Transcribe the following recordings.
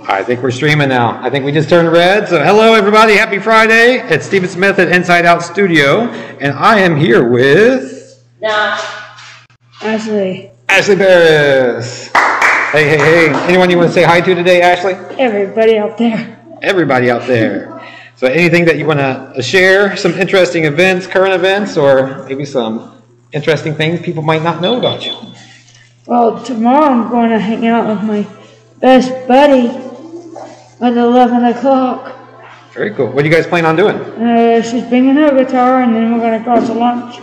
I think we're streaming now. I think we just turned red. So hello everybody, happy Friday. It's Stephen Smith at Inside Out Studio, and I am here with... Ashley. Ashley Parris. Hey, hey, hey. Anyone you want to say hi to today, Ashley? Everybody out there. Everybody out there. So anything that you want to share, some interesting events, current events, or maybe some interesting things people might not know about you? Well, tomorrow I'm going to hang out with my best buddy at 11 o'clock. Very cool. What do you guys plan on doing? She's bringing her guitar, and then we're going to go to lunch.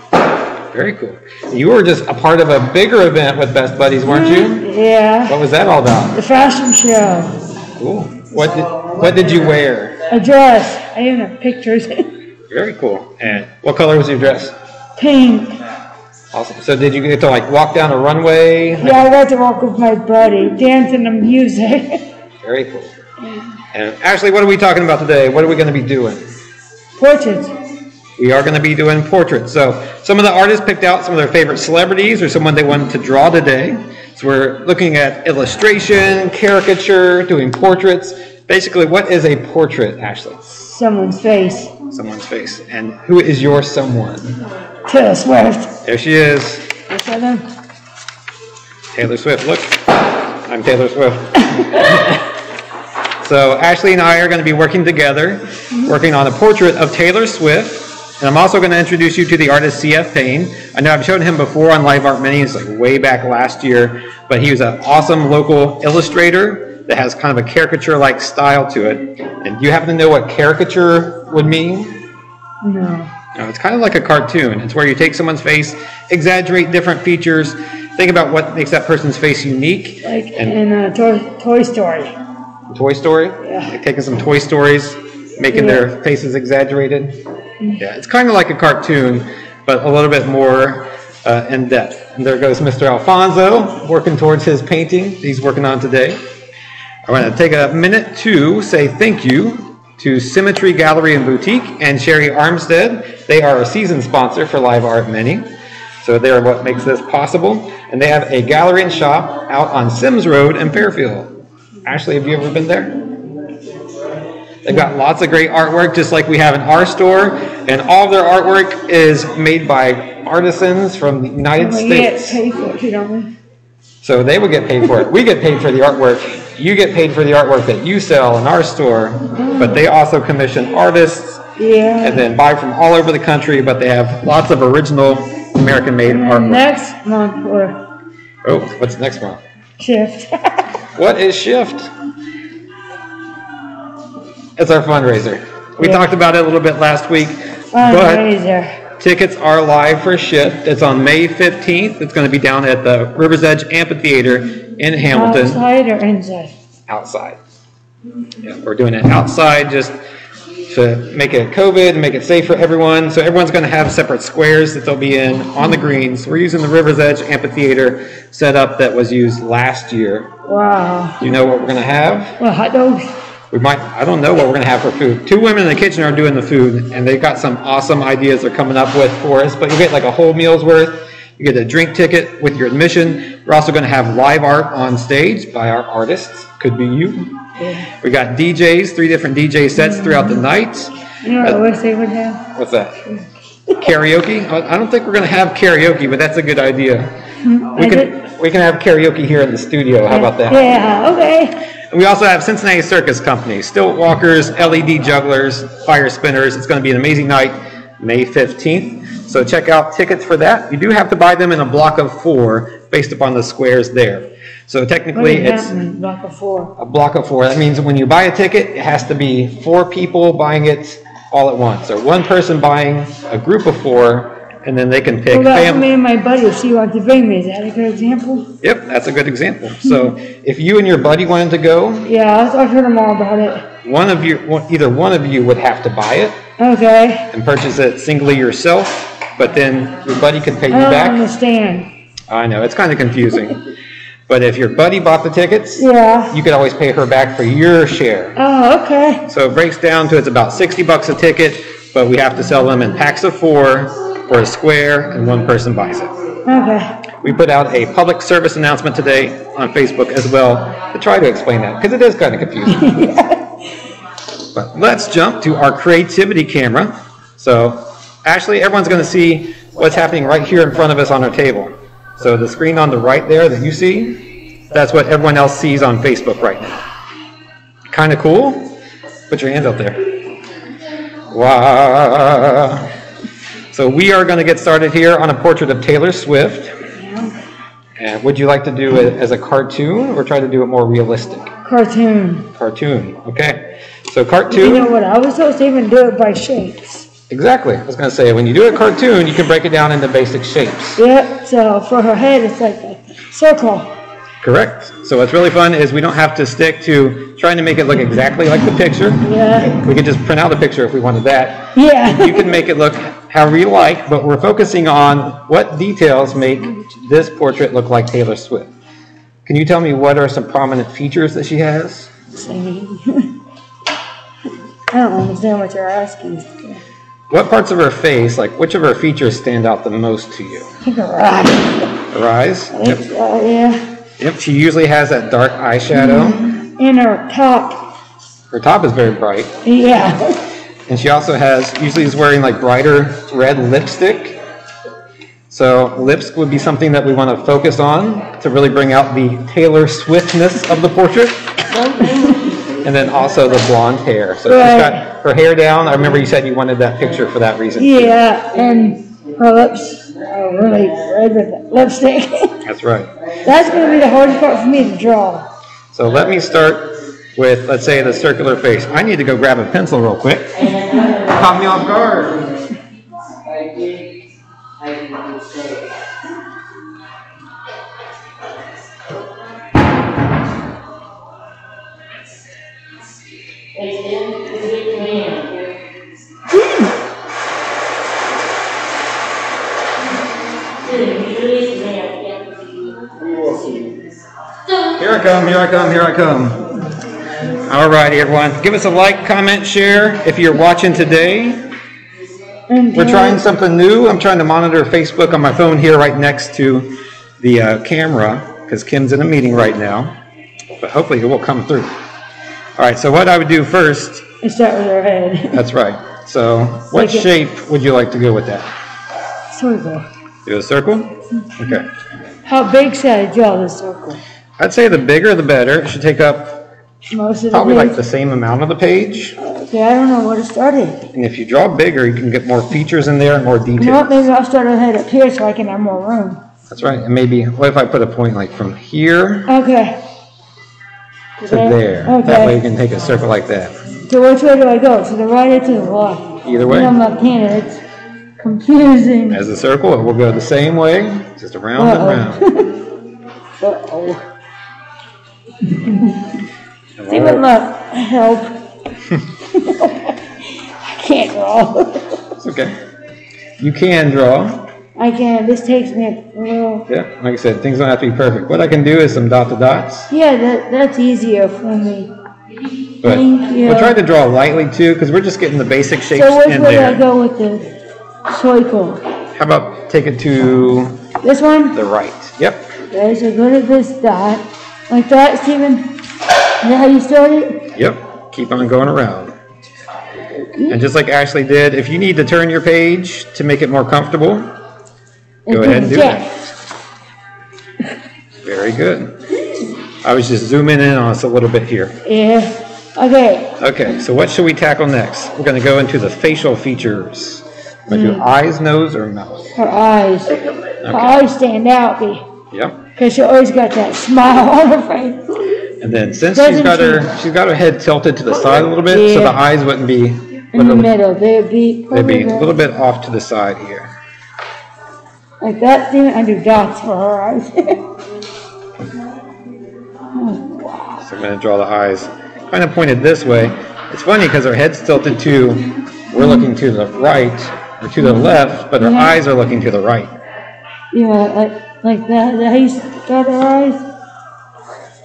Very cool. You were just a part of a bigger event with Best Buddies, weren't you? Yeah. What was that all about? The fashion show. Cool. What did you wear? A dress. I even have pictures. Very cool. And what color was your dress? Pink. Awesome. So did you get to like walk down a runway? Yeah, I got to walk with my buddy, dancing to music. Very cool. And Ashley, what are we talking about today? What are we going to be doing? Portraits. We are going to be doing portraits. So some of the artists picked out some of their favorite celebrities or someone they wanted to draw today. So we're looking at illustration, caricature, doing portraits. Basically, what is a portrait, Ashley? Someone's face. Someone's face. And who is your someone? Taylor Swift. There she is. Is that him? Taylor Swift. Look, I'm Taylor Swift. So Ashley and I are going to be working together, working on a portrait of Taylor Swift. And I'm also going to introduce you to the artist C.F. Payne. I know I've shown him before on Live Art Minis, like way back last year, but he was an awesome local illustrator that has kind of a caricature-like style to it. And do you happen to know what caricature would mean? No. No, it's kind of like a cartoon. It's where you take someone's face, exaggerate different features, think about what makes that person's face unique. Like in Toy Story. Toy Story? Yeah. Like taking some Toy Stories, making their faces exaggerated. Yeah, it's kind of like a cartoon, but a little bit more in depth. And there goes Mr. Alfonso working towards his painting he's working on today. I want to take a minute to say thank you to Symmetry Gallery and Boutique and Sherry Armstead. They are a season sponsor for Live Art Mini. So they're what makes this possible. And they have a gallery and shop out on Sims Road in Fairfield. Ashley, have you ever been there? They've got lots of great artwork, just like we have in our store. And all of their artwork is made by artisans from the United States. We get paid for it, don't we? So they would get paid for it. We get paid for the artwork. You get paid for the artwork that you sell in our store. But they also commission artists and then buy from all over the country. But they have lots of original American-made artwork. Next month, or... Oh, what's next month? Shift. What is Shift? It's our fundraiser. We talked about it a little bit last week. Fundraiser. But tickets are live for Shift. It's on May 15th. It's going to be down at the River's Edge Amphitheater in Hamilton. Outside or inside? Outside. Yeah, we're doing it outside just to make it COVID, make it safe for everyone. So everyone's going to have separate squares that they'll be in on the greens. We're using the River's Edge Amphitheater setup that was used last year. Wow. Do you know what we're going to have? Well, hot dogs. I don't know what we're going to have for food. 2 women in the kitchen are doing the food, and they've got some awesome ideas they're coming up with for us. But you get like a whole meal's worth. You get a drink ticket with your admission. We're also going to have live art on stage by our artists. Could be you. Yeah. We got DJs, 3 different DJ sets throughout the night. You know what I wish they would have? What's that? Karaoke? I don't think we're going to have karaoke, but that's a good idea. We can have karaoke here in the studio. How about that? Yeah, okay. And we also have Cincinnati Circus Company, stilt walkers, LED jugglers, fire spinners. It's going to be an amazing night, May 15th. So check out tickets for that. You do have to buy them in a block of 4 based upon the squares there. So technically it's a block of 4. A block of 4. That means when you buy a ticket, it has to be 4 people buying it all at once. Or 1 person buying a group of 4, and then they can pick. Well, that's me and my buddy. She wants to bring me. Is that a good example? Yep, that's a good example. So if you and your buddy wanted to go, yeah, I've heard them all about it. Either one of you would have to buy it. Okay. And purchase it singly yourself. But then your buddy could pay you back. I don't understand. I know, it's kind of confusing. But if your buddy bought the tickets, you could always pay her back for your share. Oh, okay. So it breaks down to it's about $60 a ticket, but we have to sell them in packs of 4. or a square, and one person buys it. Okay. We put out a public service announcement today on Facebook as well to try to explain that, because it is kind of confusing. But let's jump to our creativity camera. So, Ashley, everyone's going to see what's happening right here in front of us on our table. So the screen on the right there that you see, that's what everyone else sees on Facebook right now. Kind of cool? Put your hands up there. Wow. So we are going to get started here on a portrait of Taylor Swift. And would you like to do it as a cartoon or try to do it more realistic? Cartoon. Cartoon, okay. So cartoon. You know what? I was supposed to even do it by shapes. Exactly. I was going to say, when you do a cartoon, you can break it down into basic shapes. Yep. So for her head, it's like a circle. Correct. So what's really fun is we don't have to stick to trying to make it look exactly like the picture. Yeah. We could just print out a picture if we wanted that. Yeah. You can make it look however you like, but we're focusing on what details make this portrait look like Taylor Swift. Can you tell me what are some prominent features that she has? Singing. I don't understand what you're asking. What parts of her face, like which of her features stand out the most to you? I think her eyes. Her eyes? Yep. Yeah. Yep, she usually has that dark eyeshadow. And her top. Her top is very bright. Yeah. And she also usually is wearing like brighter red lipstick. So lips would be something that we want to focus on to really bring out the Taylor Swiftness of the portrait. And then also the blonde hair. So she's got her hair down. I remember you said you wanted that picture for that reason. Yeah, and her lips are really red with lipstick. That's right. That's going to be the hardest part for me to draw. So let me start with, let's say, the circular face. I need to go grab a pencil real quick. Caught me off guard. Here I come, here I come, here I come. All righty, everyone. Give us a like, comment, share if you're watching today. We're trying something new. I'm trying to monitor Facebook on my phone here right next to the camera because Kim's in a meeting right now. But hopefully it will come through. All right, so what I would do first... Is start with her head. That's right. So what shape would you like to go with that? Circle. Do a circle? Okay. How big should I draw the circle? I'd say the bigger the better. It should take up most of the probably page? like the same amount of the page. Okay, I don't know where to start it. And if you draw bigger, you can get more features in there and more detail. You know what? Maybe I'll start her head up here so I can have more room. That's right. And maybe, what if I put a point like from here Okay. to there? Okay. That way you can take a circle like that. So which way do I go? To the right or to the left? Either way. I'm left-handed. It's confusing. As a circle, it will go the same way, just around and round. Uh-oh. Even look, help. I can't draw. It's okay. You can draw. I can. This takes me a little. Yeah, like I said, things don't have to be perfect. What I can do is some dot to dots. Yeah, that's easier for me. But Thank you. we'll try to draw lightly too, because we're just getting the basic shapes So which in way do there. I go with the circle? How about take it to This one? the right? Yep. Okay, so go to this dot. Like that, Stephen? Is that how you start it? Yep. Keep on going around. And just like Ashley did, if you need to turn your page to make it more comfortable, go ahead and do that. Very good. I was just zooming in on us a little bit here. Yeah. Okay. Okay, so what should we tackle next? We're going to go into the facial features. We're going to do eyes, nose, or mouth. Her eyes. Her eyes stand out. Yep. Because she always got that smile on her face. And then since she's got her head tilted to the side a little bit, so the eyes wouldn't be in the middle. They'd be a little bit off to the side here. Like that thing, I do dots for her eyes. So I'm going to draw the eyes kind of pointed this way. It's funny because her head's tilted to, we're looking to the right or to the left, but her eyes are looking to the right. Yeah, like that. Is that how you start her eyes?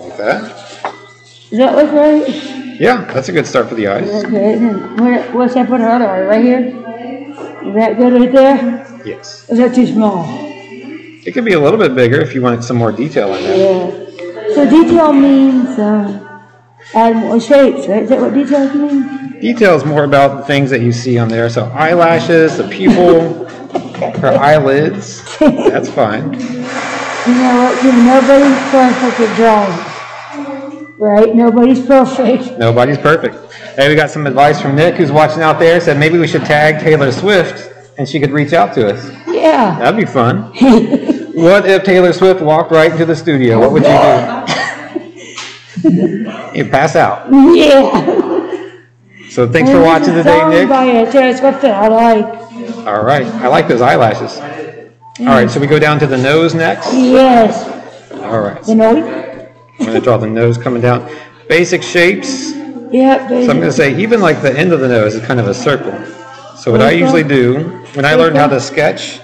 Like that? Does that look right? Yeah, that's a good start for the eyes. Okay, then where should I put her other eye? Right here? Is that good right there? Yes. Or is that too small? It could be a little bit bigger if you wanted some more detail in there. Yeah. So detail means add more shapes, right? Is that what details mean? Detail is more about the things that you see on there. So eyelashes, the pupil, her eyelids. That's fine. You know what? Nobody's perfect at drawing. Right? Nobody's perfect. Nobody's perfect. Hey, we got some advice from Nick, who's watching out there. Said maybe we should tag Taylor Swift and she could reach out to us. Yeah. That'd be fun. What if Taylor Swift walked right into the studio? What would you do? You'd pass out. Yeah. So thanks for watching today, Nick. By Taylor Swift that I like. All right. I like those eyelashes. All right. So we go down to the nose next? Yes. All right. The nose? I'm going to draw the nose coming down. Basic shapes. Yeah, So I'm going to say even like the end of the nose is kind of a circle. So what I usually do when I learned how to sketch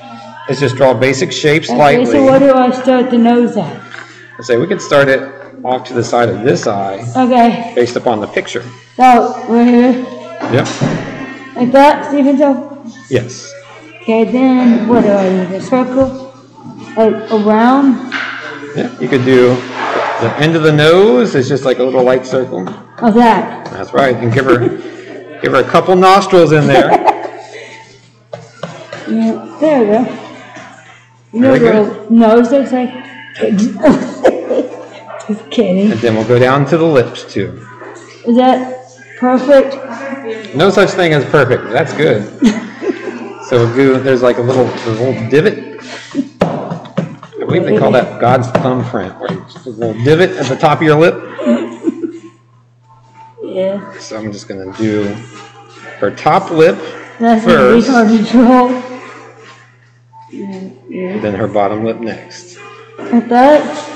is just draw basic shapes lightly. Okay, so what do I start the nose at? I say we could start it off to the side of this eye. Okay. Based upon the picture. So, right here? Yep. Like that, Stephen? So? Yes. Okay, then what do I do? A circle? Like around? Yeah, you could do the end of the nose is just like a little light circle. Oh, that. That's right. And give her a couple nostrils in there. Yeah, there we go. You know, Very little good. nose looks like. Just kidding. And then we'll go down to the lips too. Is that perfect? No such thing as perfect. That's good. So we'll do, there's like a little divot. I believe they call that God's thumbprint, where it's a little divot at the top of your lip. Yeah. So I'm just going to do her top lip That's first, hard to control. then her bottom lip next. Like that?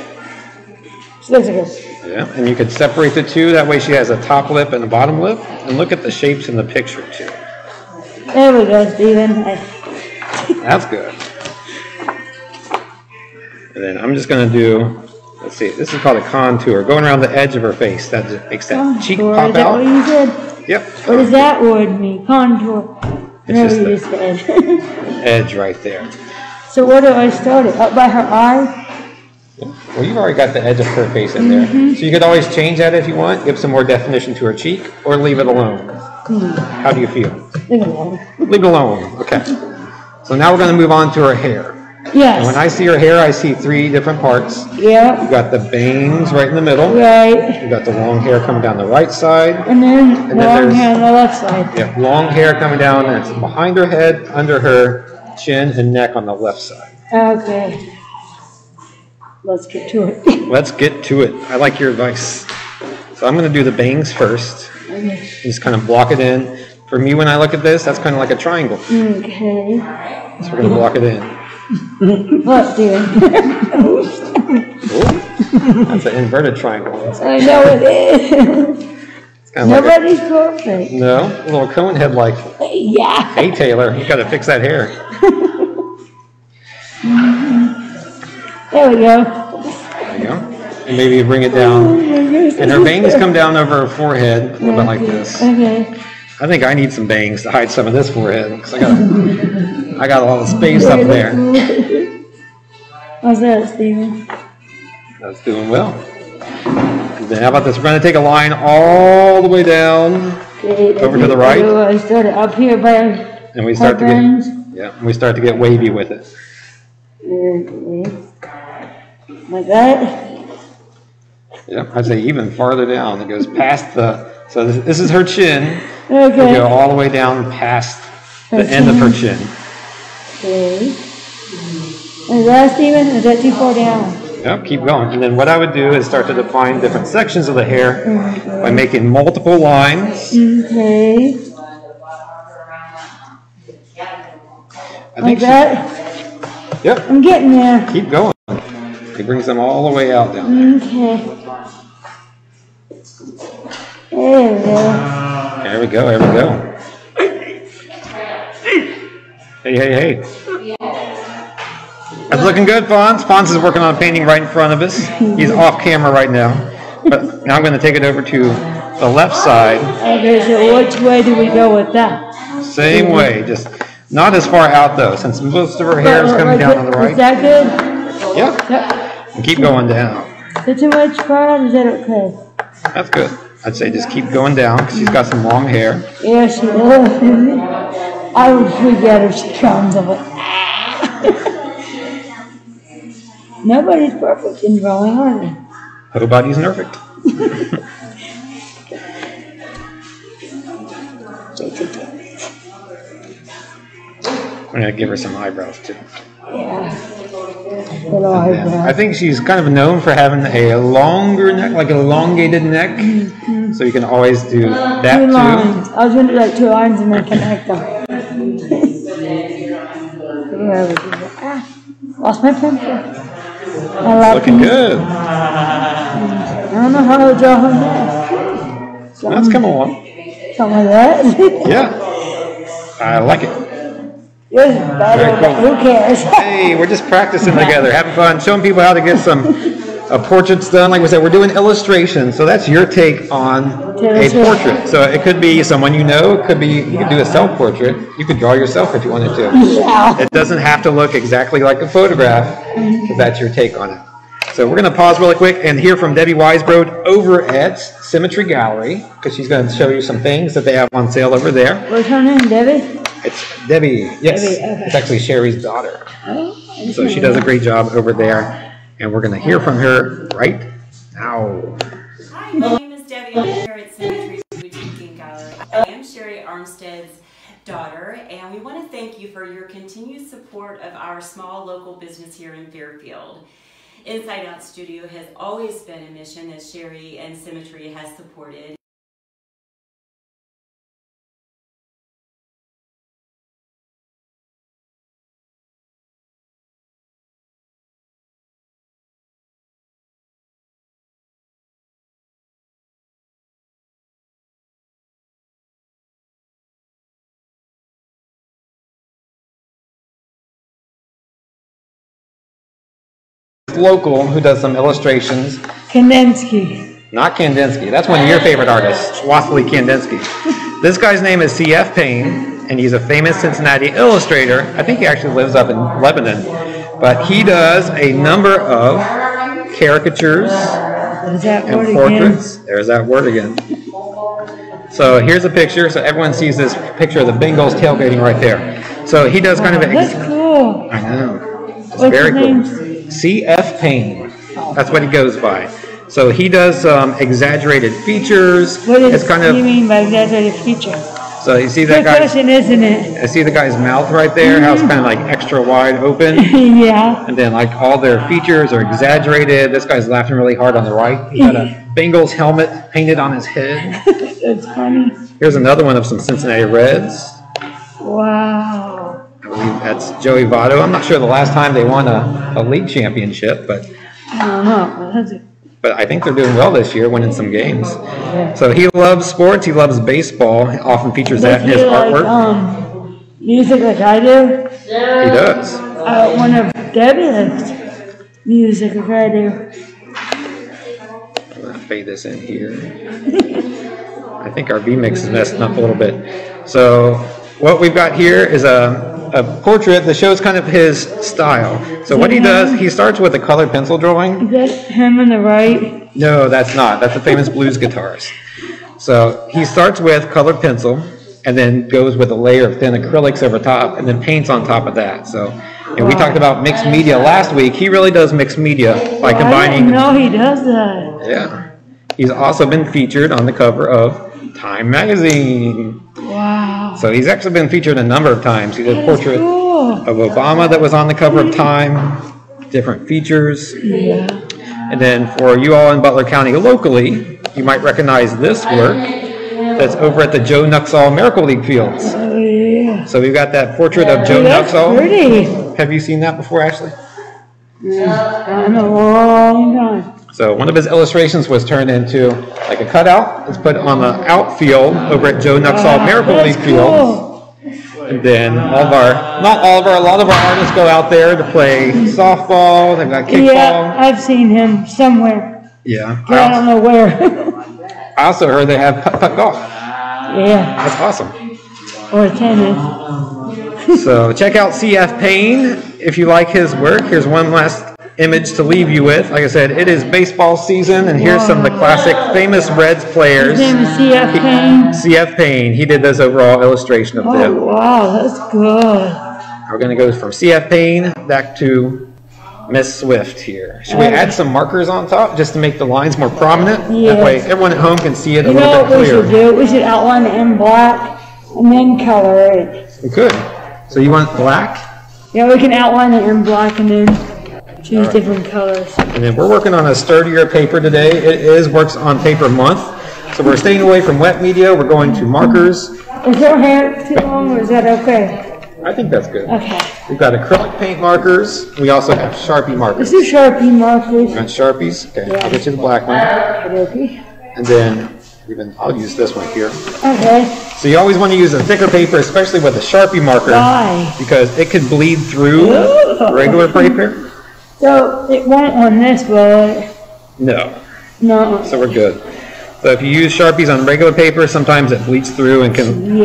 So that's good. Yeah, and you could separate the two. That way she has a top lip and a bottom lip. And look at the shapes in the picture too. There we go, Stephen. That's good. And then I'm just going to do, let's see, this is called a contour. Going around the edge of her face. That just makes that cheek Contour, pop is that out. what you said? Yep. What does that word mean? Contour. It's Whatever just you the said. edge right there. So where do I start it? Up by her eye? Well, you've already got the edge of her face in there. So you could always change that if you want, give some more definition to her cheek, or leave it alone. How do you feel? Leave it alone. Leave it alone. Okay. So now we're going to move on to her hair. Yes. And when I see her hair, I see three different parts. Yeah. You've got the bangs right in the middle. Right. You've got the long hair coming down the right side. And then long there's- hair on the left side. Yeah, long hair coming down, and it's behind her head, under her chin and neck on the left side. Okay. Let's get to it. Let's get to it. I like your advice. So I'm going to do the bangs first. Okay. Just kind of block it in. For me, when I look at this, that's kind of like a triangle. Okay. So we're going to block it in. Look, dear. Ooh, that's an inverted triangle. I know it is. It's kind of like Nobody's perfect. no, a little cone head like. Yeah. Hey Taylor, you got to fix that hair. There we go. There you go. And maybe you bring it down. And her bangs come down over her forehead, a little bit like this. Okay. I think I need some bangs to hide some of this forehead because I got a lot of space up there. How's that, Stephen? That's doing well. And then how about this? We're going to take a line all the way down Okay, over to the right, I started up here by and we start to bangs. get wavy with it. Okay. Like that. Yeah, I'd say even farther down. It goes past the. So this is her chin. We Okay. go all the way down past the end of her chin. Okay. Is that, Stephen? Is that too far down? Yep, keep going. And then what I would do is start to define different sections of the hair by making multiple lines. Okay. I Like think that? Yep, I'm getting there. keep going. He brings them all the way out down. Okay. There we go. There we go, there we go. Hey. That's looking good, Fonz. Fonz is working on a painting right in front of us. He's off camera right now. But now I'm going to take it over to the left side. Okay, so which way do we go with that? Same way. Just Not as far out though, since most of her hair is coming down on the right. Is that good? Yeah. And keep going down. Is it too much far? Is that okay? That's good. I'd say just keep going down because she's got some long hair. Yeah, she does. I would forget if she comes. I'm like, nobody's perfect in drawing, are they? Nobody's perfect. I'm going to give her some eyebrows too. Yeah. Little eyebrows. I think she's kind of known for having a longer neck, like an elongated neck. Mm-hmm. So you can always do that two too. Lines. I was going to do like 2 lines and then connect them. Lost my pencil. Looking good. I don't know how to draw her neck. That's come along. Something like that? Yeah. I like it. Yours is better, Cool. but who cares? Hey, we're just practicing together, having fun, showing people how to get some portraits done. Like we said, we're doing illustrations, so that's your take on a portrait. So it could be someone you know, it could be, you could do a self-portrait. You could draw yourself if you wanted to. Yeah. It doesn't have to look exactly like a photograph, if that's your take on it. So we're going to pause really quick and hear from Debbie Weisbrod over at Symmetry Gallery, because she's going to show you some things that they have on sale over there. What's her name, Debbie? It's Debbie, yes. Debbie, okay. It's actually Sherry's daughter. Oh, so she does a great job over there, and we're going to hear from her right now. Hi, my name is Debbie. I'm here at Symmetry Boutique and Gallery. I am Sherry Armstead's daughter, and we want to thank you for your continued support of our small local business here in Fairfield. Inside Out Studio has always been a mission that Sherry and Symmetry has supported. Local who does some illustrations. Kandinsky. Not Kandinsky. That's one of your favorite artists, Wassily Kandinsky. This guy's name is C.F. Payne, and he's a famous Cincinnati illustrator. I think he actually lives up in Lebanon. But he does a number of caricatures and portraits. Again? There's that word again. So here's a picture. So everyone sees this picture of the Bengals tailgating right there. So he does kind of That's cool. I know. It's What's very his cool. name? C.F. Payne. That's what he goes by. So he does exaggerated features. What do you mean by exaggerated features? So you see that Good question, isn't it? I see the guy's mouth right there, how it's kind of like extra wide open. Yeah. And then like all their features are exaggerated. This guy's laughing really hard on the right. He's got a Bengals helmet painted on his head. That's funny. Here's another one of some Cincinnati Reds. Wow. I believe that's Joey Votto. I'm not sure the last time they won a league championship, but I don't know. But I think they're doing well this year, winning some games. Yeah. So he loves sports. He loves baseball. He often features that in his artwork. Music like I do? He does. One of Debbie likes music like I do. I'm going to fade this in here. I think our V-Mix is messing up a little bit. So what we've got here is a portrait that shows kind of his style. So what he does, he starts with a colored pencil drawing. Is that him on the right? No, that's not. That's a famous blues guitarist. So he starts with colored pencil and then goes with a layer of thin acrylics over top and then paints on top of that. So we talked about mixed media last week. He really does mixed media by combining. No, he does that. Yeah. He's also been featured on the cover of Time magazine. Wow. So he's actually been featured a number of times. He did a portrait of Obama that was on the cover of Time, different features. Yeah. And then for you all in Butler County locally, you might recognize this work that's over at the Joe Nuxall Miracle League Fields. Oh, yeah. So we've got that portrait of Joe Nuxall. Pretty. Have you seen that before, Ashley? Yeah, in a long time. So one of his illustrations was turned into like a cutout. It's put on the outfield over at Joe Nuxall Miracle League Fields. And then a lot of our artists go out there to play softball. They've got kickball. Yeah, I've seen him somewhere. Yeah. I don't know where. I also heard they have putt golf. Yeah. That's awesome. Or tennis. So check out CF Payne if you like his work. Here's one last image to leave you with. Like I said, it is baseball season, and here's some of the classic famous Reds players. His name is CF Payne. CF Payne. He did this overall illustration of them. Oh, wow, that's good. We're going to go from CF Payne back to Miss Swift here. Should we add some markers on top just to make the lines more prominent? Yes. That way everyone at home can see it a You little know bit what we clearer. should do? We should outline it in black and then color it. We could. So you want black? Yeah, we can outline it in black and then choose different colors. And then we're working on a sturdier paper today. It works on paper month. So we're staying away from wet media. We're going to markers. Is your hair too long or is that okay? I think that's good. Okay. We've got acrylic paint markers. We also have Sharpie markers. This is Sharpie markers. Got Sharpies? Okay, Yeah. I'll get you the black one. Okay. And then I'll use this one here. Okay. So you always want to use a thicker paper, especially with a Sharpie marker. Why? Because it could bleed through regular paper. So it won't on this, will it? No. No. So we're good. So if you use Sharpies on regular paper, sometimes it bleeds through and can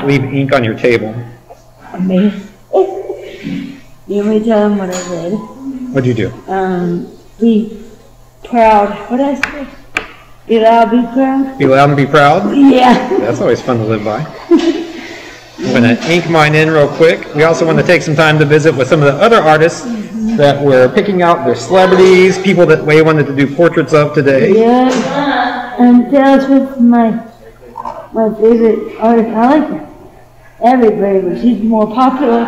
leave ink on your table. Me. You want me to tell them what I read? What'd you do? Be proud. What did I say? Be loud, be proud? Be loud and be proud? Yeah. That's always fun to live by. I'm going to ink mine in real quick. We also want to take some time to visit with some of the other artists that we're picking out. Their celebrities, people that we wanted to do portraits of today. Yeah. And Taylor Swift, my favorite artist. I like everybody, but she's more popular.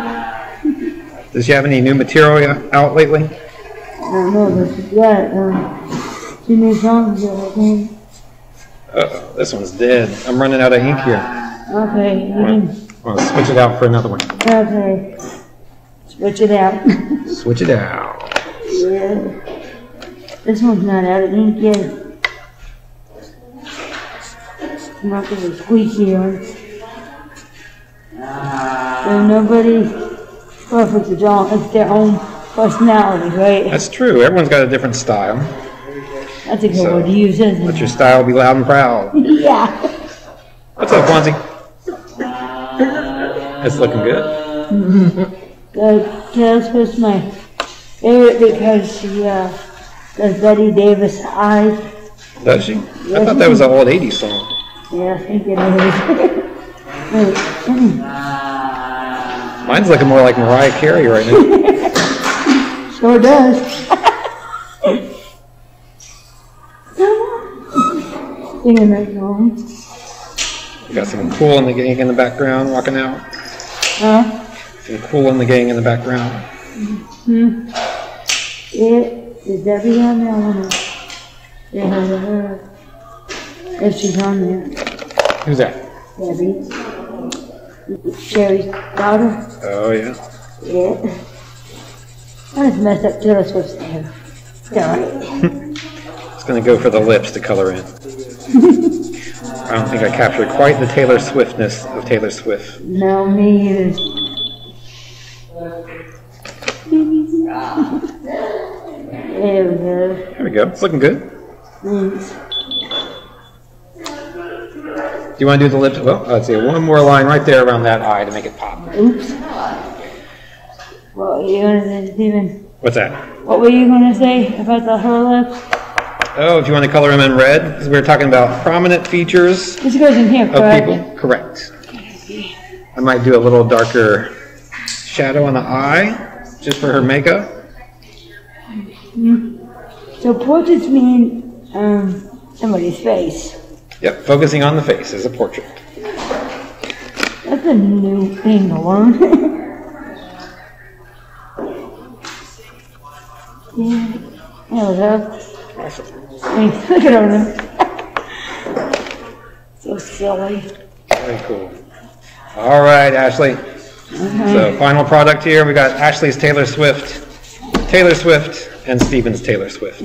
Does she have any new material out lately? I don't know, but she's got 2 new songs that I think. Uh-oh, this one's dead. I'm running out of ink here. Okay, I'll switch it out for another one. okay. Switch it out. Switch it out. Yeah. This one's not out of ink yet. I'm not going to squeaky on. So nobody's perfect. It's their own personality, right? That's true. Everyone's got a different style. That's a good word to use, isn't Let it? your style be loud and proud. Yeah. What's up, Fonzie? It's looking good. Taylor Swift's my favorite because she does Betty Davis eyes. Does she? I thought that was an old 80s song. Yeah, I think it is. Mine's looking more like Mariah Carey right now. Sure does. Singing that song. We got some Cool and the Gang in the background walking out. Huh? Some Cool and the Gang in the background. Is Debbie on there? I want to say hi to her. If she's on there. Who's that? Debbie. Sherry's daughter. Oh, yeah. Yeah. I just messed up Taylor Swift's hair. It's alright. It's going to go for the lips to color in. I don't think I captured quite the Taylor Swiftness of Taylor Swift. No, me either. There we go. There we go. It's looking good. Thanks. Do you want to do the lips? Well, let's see. One more line right there around that eye to make it pop. Oops. What were you going to say, Stephen? What's that? What were you going to say about her lips? Oh, if you want to color them in red, because we were talking about prominent features This goes in here, of correct? people. Correct. I might do a little darker shadow on the eye, just for her makeup. So portraits mean somebody's face. Yep, focusing on the face is a portrait. That's a new thing to learn. Yeah. There we go. Awesome. Look at them. So silly. Very cool. All right, Ashley. So final product here, we got Ashley's Taylor Swift, and Stephen's Taylor Swift.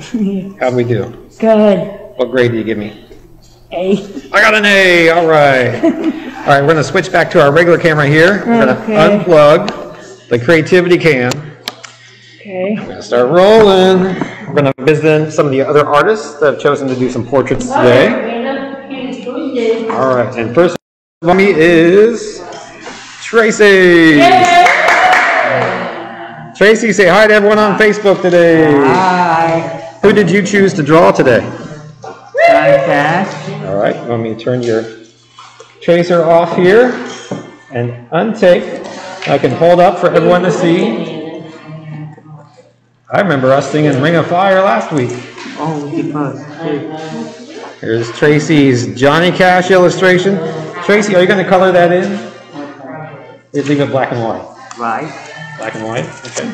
How'd we do? Good. What grade do you give me? A. I got an A, all right. All right, we're gonna switch back to our regular camera here. We're gonna unplug the creativity cam. Okay. We're gonna start rolling. We're gonna visit some of the other artists that have chosen to do some portraits today. All right, and first of me is Tracy. Tracy, say hi to everyone on Facebook today. Hi. Who did you choose to draw today? Cash. All right, let me turn your tracer off here and untake. I can hold up for everyone to see. I remember us singing Ring of Fire last week. Oh, he must. Here's Tracy's Johnny Cash illustration. Tracy, are you going to color that in? Or leave it black and white? Right. Black and white? Okay.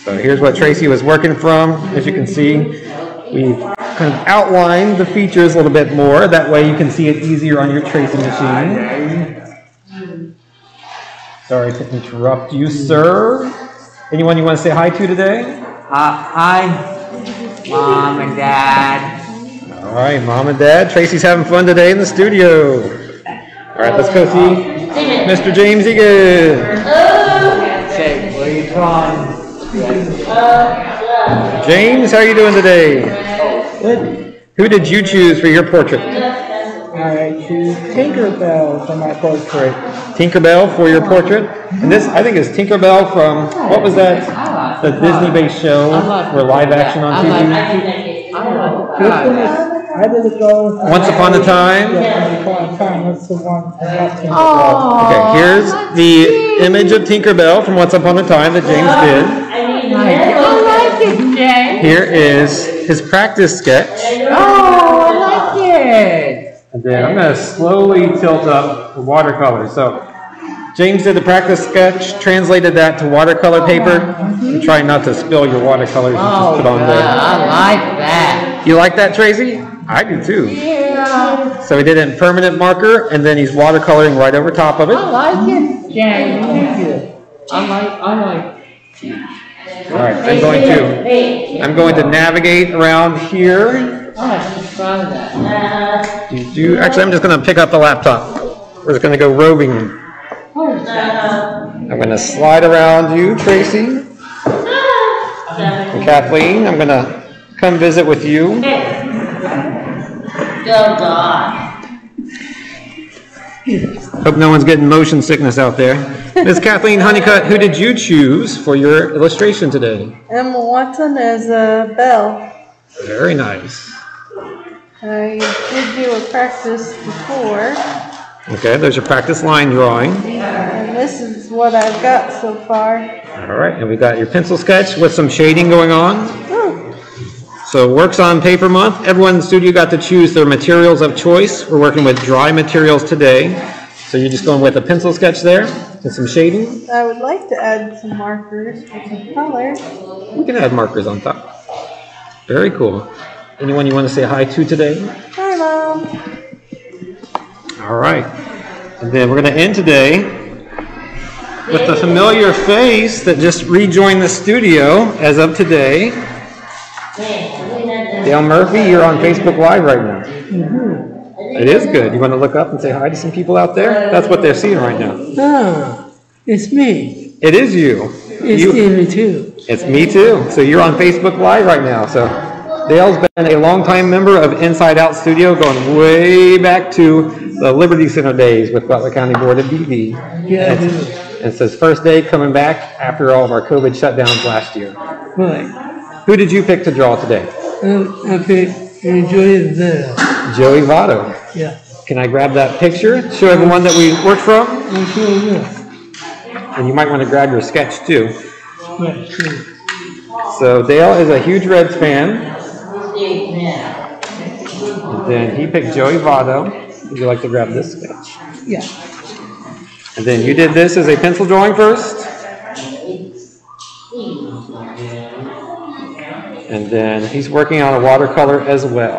So here's what Tracy was working from. As you can see, we've kind of outlined the features a little bit more. That way you can see it easier on your tracing machine. Sorry to interrupt you, sir. Anyone you want to say hi to today? Hi, Mom and Dad. All right, Mom and Dad. Tracy's having fun today in the studio. All right, let's go see Mr. James Egan. Say, what are you drawing? James, how are you doing today? Good. Who did you choose for your portrait? I choose Tinkerbell for my portrait. Tinkerbell for your portrait? And this, I think, is Tinkerbell from, what was that? The Disney-based show for live action on TV? This one is, I did it go. Once Upon a Time? Yeah, Once Upon a Time. What's the one about Tinkerbell? Okay, here's the image of Tinkerbell from Once Upon a Time that James did. I like it, Jay. Here is his practice sketch. Oh, I like it. And then I'm going to slowly tilt up the watercolor. So James did the practice sketch, translated that to watercolor paper. And try not to spill your watercolors you just put on there. I like that. You like that, Tracy? I do too. Yeah. So he did it in permanent marker, and then he's watercoloring right over top of it. I like it, Jay. Thank you. I like. All right, I'm going to navigate around here. Actually, I'm just going to pick up the laptop. We're just going to go roving. I'm going to slide around you, Tracy. And Kathleen, I'm going to come visit with you. Hope no one's getting motion sickness out there. Miss Kathleen Honeycutt, who did you choose for your illustration today? Emma Watson as Belle. Very nice. I did do a practice before, Okay, there's your practice line drawing. and this is what I've got so far. All right, and we got your pencil sketch with some shading going on. So Works on Paper Month. Everyone in the studio got to choose their materials of choice. We're working with dry materials today. So you're just going with a pencil sketch there and some shading. I would like to add some markers for some color. We can add markers on top. Very cool. Anyone you want to say hi to today? Hi, Mom. All right. And then we're going to end today with the familiar face that just rejoined the studio as of today. Dale Murphy, you're on Facebook Live right now. It is good. You want to look up and say hi to some people out there? That's what they're seeing right now. Oh, it's me. It is you. It's Stevie too. It's me too. So you're on Facebook Live right now. So Dale's been a longtime member of Inside Out Studio, going way back to the Liberty Center days with Butler County Board of DV. Yeah, And it's his first day coming back after all of our COVID shutdowns last year. right. Who did you pick to draw today? I picked Joey there. Joey Votto. Yeah. Can I grab that picture? Show everyone that we worked from? I'm sure you will. And you might want to grab your sketch too. Right, sure. So Dale is a huge Reds fan. And then he picked Joey Votto. Would you like to grab this sketch? Yeah. And then you did this as a pencil drawing first. And then he's working on a watercolor as well.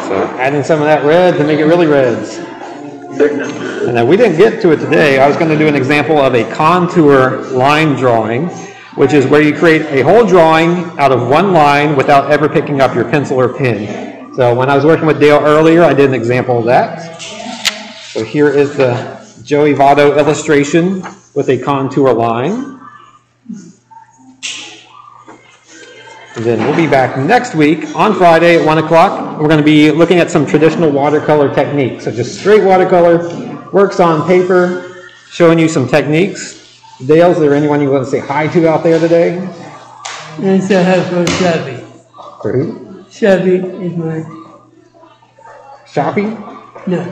So adding some of that red to make it really reds. And then we didn't get to it today. I was going to do an example of a contour line drawing, which is where you create a whole drawing out of one line without ever picking up your pencil or pen. So when I was working with Dale earlier, I did an example of that. So here is the Joey Votto illustration with a contour line. And then we'll be back next week on Friday at 1 o'clock. We're going to be looking at some traditional watercolor techniques. So just straight watercolor, works on paper, showing you some techniques. Dale, is there anyone you want to say hi to out there today? And so I have for Chevy. For who? Chevy is my, Shopping? no,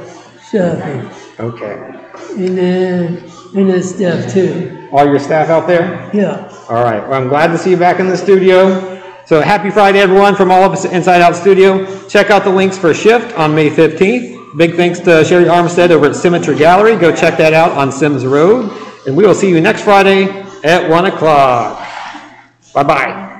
Chevy. Okay. And then stuff too. All your staff out there? Yeah. All right. Well, I'm glad to see you back in the studio. So happy Friday, everyone, from all of us at Inside Out Studio. Check out the links for Shift on May 15th. Big thanks to Sherry Armstead over at Symmetry Gallery. Go check that out on Sims Road. And we will see you next Friday at 1 o'clock. Bye-bye.